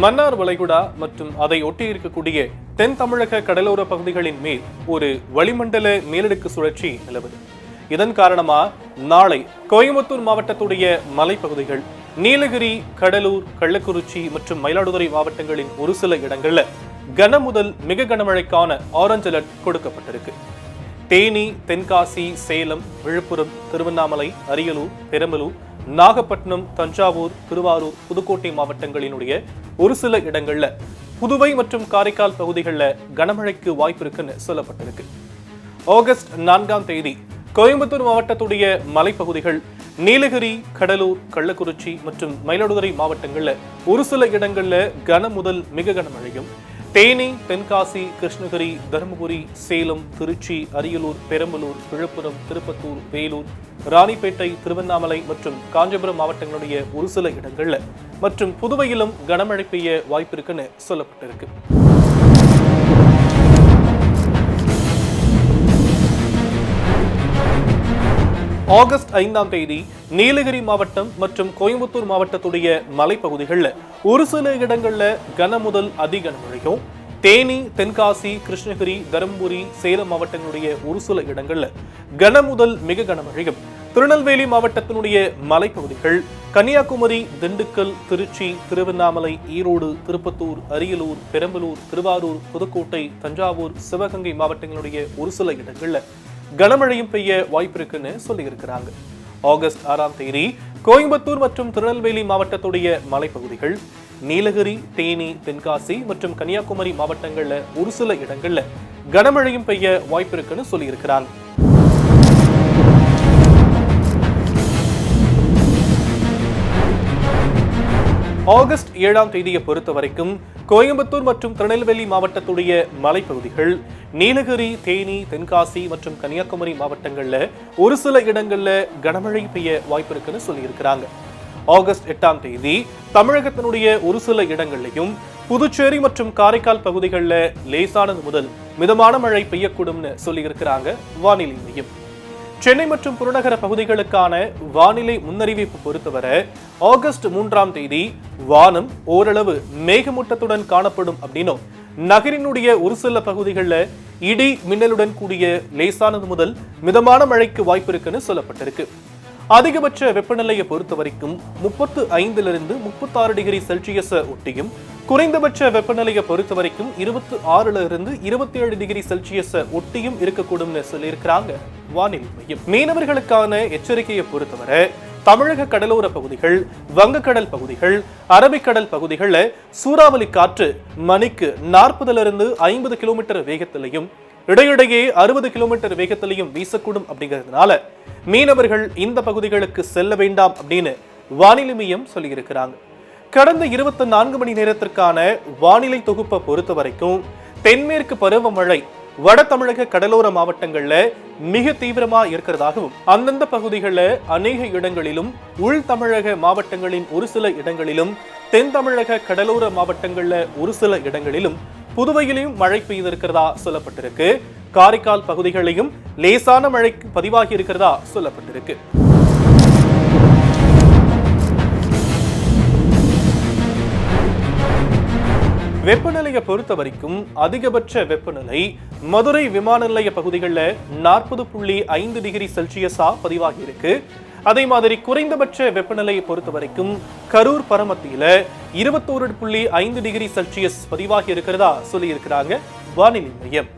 மன்னார் வளைகுடா மற்றும் அதை ஒட்டி இருக்கக்கூடிய தென் தமிழக கடலோர பகுதிகளின் மேல் ஒரு வளிமண்டல மேலடுக்கு சுழற்சி நிலவுது. இதன் காரணமா நாளை கோயம்புத்தூர் மாவட்டத்துடைய மலைப்பகுதிகள், நீலகிரி, கடலூர், கள்ளக்குறிச்சி மற்றும் மயிலாடுதுறை மாவட்டங்களின் ஒரு சில இடங்கள்ல கன முதல் மிக கனமழைக்கான ஆரஞ்சு அலர்ட் கொடுக்கப்பட்டிருக்கு. தேனி, தென்காசி, சேலம், விழுப்புரம், திருவண்ணாமலை, அரியலூர், பெரம்பலூர், நாகப்பட்டினம், தஞ்சாவூர், திருவாரூர், புதுக்கோட்டை மாவட்டங்களினுடைய ஒரு சில இடங்கள்ல, புதுவை மற்றும் காரைக்கால் பகுதிகளில் கனமழைக்கு வாய்ப்பு இருக்குன்னு சொல்லப்பட்டிருக்கு. ஆகஸ்ட் 4ஆம் தேதி கோயம்புத்தூர் மாவட்டத்துடைய மலைப்பகுதிகள், நீலகிரி, கடலூர், கள்ளக்குறிச்சி மற்றும் மயிலாடுதுறை மாவட்டங்கள்ல ஒரு சில இடங்கள்ல கன முதல் மிக கனமழையும், தேனி, தென்காசி, கிருஷ்ணகிரி, தருமபுரி, சேலம், திருச்சி, அரியலூர், பெரம்பலூர், விழுப்புரம், திருப்பத்தூர், வேலூர், ராணிப்பேட்டை, திருவண்ணாமலை மற்றும் காஞ்சிபுரம் மாவட்டங்களுடைய ஒரு சில இடங்கள்ல மற்றும் புதுவையிலும் கனமழை பெய்ய வாய்ப்பு இருக்குன்னு சொல்லப்பட்டிருக்கு. ஆகஸ்ட் 5ஆம் தேதி நீலகிரி மாவட்டம் மற்றும் கோயம்புத்தூர் மாவட்டத்துடைய மலைப்பகுதிகளில் ஒரு சில இடங்கள்ல கன முதல் அதி கனமழையும், தேனி, தென்காசி, கிருஷ்ணகிரி, தருமபுரி, சேலம் மாவட்டங்களுடைய ஒரு சில இடங்கள்ல கன முதல் மிக கனமழையும், திருநெல்வேலி மாவட்டத்தினுடைய மலைப்பகுதிகள், கன்னியாகுமரி, திண்டுக்கல், திருச்சி, திருவண்ணாமலை, ஈரோடு, திருப்பத்தூர், அரியலூர், பெரம்பலூர், திருவாரூர், புதுக்கோட்டை, தஞ்சாவூர், சிவகங்கை மாவட்டங்களுடைய ஒரு சில இடங்கள்ல கனமழையும் பெய்ய வாய்ப்பு இருக்குன்னு சொல்லி இருக்கிறாங்க. ஆகஸ்ட் 6ஆம் தேதி கோயம்புத்தூர் மற்றும் திருநெல்வேலி மாவட்டத்துடைய மலைப்பகுதிகள், நீலகிரி, தேனி, தென்காசி மற்றும் கன்னியாகுமரி மாவட்டங்கள்ல ஒரு சில இடங்கள்ல கனமழையும் பெய்ய வாய்ப்பு இருக்குன்னு சொல்லி இருக்கிறாங்க. ஆகஸ்ட் 7ஆம் தேதியை பொறுத்த வரைக்கும் கோயம்புத்தூர் மற்றும் திருநெல்வேலி மாவட்டத்துடைய மலைப்பகுதிகள், நீலகிரி, தேனி, தென்காசி மற்றும் கன்னியாகுமரி மாவட்டங்கள்ல ஒரு சில இடங்கள்ல கனமழை பெய்ய வாய்ப்பு இருக்குன்னு சொல்லி இருக்கிறாங்க. ஆகஸ்ட் 8ஆம் தேதி தமிழகத்தினுடைய ஒரு சில இடங்கள்லையும், புதுச்சேரி மற்றும் காரைக்கால் பகுதிகளில் லேசானது முதல் மிதமான மழை பெய்யக்கூடும்னு சொல்லி இருக்கிறாங்க வானிலை மையம். சென்னை மற்றும் புறநகர பகுதிகளுக்கான வானிலை முன்னறிவிப்பு பொறுத்தவரை ஆகஸ்ட் 3ஆம் தேதி வானம் ஓரளவு மேகமூட்டத்துடன் காணப்படும் அப்படின்னும், நகரினுடைய ஒரு சில பகுதிகளில் இடி மின்னலுடன் கூடிய லேசானது முதல் மிதமான மழைக்கு வாய்ப்பு இருக்குன்னு சொல்லப்பட்டிருக்கு. அதிகபட்ச வெப்பநிலையை பொறுத்த வரைக்கும் 35 to 36 டிகிரி செல்சியஸ் ஒட்டியும், குறைந்தபட்ச வெப்பநிலையை பொறுத்த வரைக்கும் 26 to 27 டிகிரி செல்சியஸ் ஒட்டியும் இருக்கக்கூடும்னு சொல்லியிருக்கிறாங்க வானிலை மையம். மீனவர்களுக்கான எச்சரிக்கையை பொறுத்தவரை தமிழக கடலோர பகுதிகள், வங்கக்கடல் பகுதிகள், அரபிக்கடல் பகுதிகளில் சூறாவளி காற்று மணிக்கு 40 to 50 கிலோமீட்டர் வேகத்திலையும், இடையிடையே 60 கிலோமீட்டர் வேகத்திலையும் வீசக்கூடும். அப்படிங்கிறதுனால மீனவர்கள் இந்த பகுதிகளுக்கு செல்ல வேண்டாம் அப்படின்னு வானிலை மையம் சொல்லியிருக்கிறாங்க. கடந்த 24 மணி நேரத்திற்கான வானிலை தொகுப்பை பொறுத்த வரைக்கும் தென்மேற்கு பருவமழை வட தமிழக கடலோர மாவட்டங்கள்ல மிக தீவிரமா இருக்கிறதாகவும், அந்தந்த பகுதிகளில் அநேக இடங்களிலும், உள் தமிழக மாவட்டங்களின் ஒரு சில இடங்களிலும், தென் தமிழக கடலோர மாவட்டங்கள்ல ஒரு சில இடங்களிலும், புதுவையிலும் மழை பெய்திருக்கிறதா சொல்லப்பட்டிருக்கு. காரைக்கால் பகுதிகளையும் லேசான மழைக்கு பதிவாகி இருக்கிறதா சொல்லப்பட்டிருக்கு. வெப்பநிலையை பொறுத்த வரைக்கும் அதிகபட்ச வெப்பநிலை மதுரை விமான நிலைய பகுதிகளில் 40.5 டிகிரி செல்சியஸா பதிவாகி இருக்கு. அதே மாதிரி குறைந்தபட்ச வெப்பநிலையை பொறுத்த வரைக்கும் கரூர் பரமத்தியில 21.5 டிகிரி செல்சியஸ் பதிவாகி இருக்கிறதா சொல்லி இருக்கிறாங்க வானிலை மையம்.